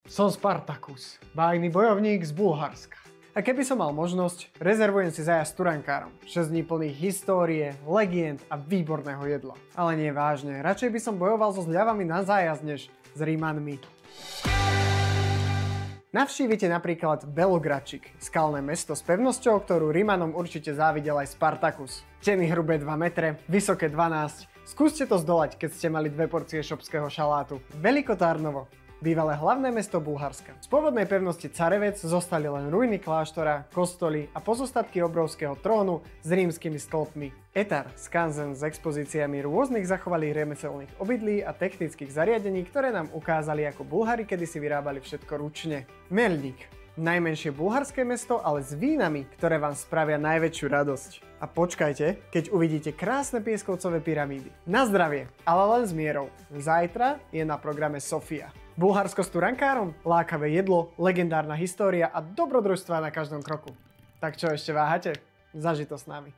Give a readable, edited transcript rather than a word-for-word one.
Som Spartacus, bájny bojovník z Bulharska. A keby som mal možnosť, rezervujem si zájazd s Turankárom. 6 dní plných histórie, legend a výborného jedla. Ale nie vážne, radšej by som bojoval so zľavami na zájazd, než s Rímanmi. Navštívite napríklad Belogradčik, skalné mesto s pevnosťou, ktorú Rimanom určite závidel aj Spartacus. Steny hrubé 2 metre, vysoké 12. Skúste to zdolať, keď ste mali 2 porcie šopského šalátu. Velikotárnovo, bývalé hlavné mesto Bulharska. Z pôvodnej pevnosti Carevec zostali len ruiny kláštora, kostoly a pozostatky obrovského trónu s rímskymi stĺpmi. Etar, skanzen s expozíciami rôznych zachovalých remeselných obydlí a technických zariadení, ktoré nám ukázali, ako Bulhári kedysi vyrábali všetko ručne. Melník, najmenšie bulharské mesto, ale s vínami, ktoré vám spravia najväčšiu radosť. A počkajte, keď uvidíte krásne pieskovcové pyramídy. Na zdravie, ale len s mierou. Zajtra je na programe Sofia. Bulharsko s Turankárom, lákavé jedlo, legendárna história a dobrodružstvá na každom kroku. Tak čo ešte váhate? Zaži to s nami.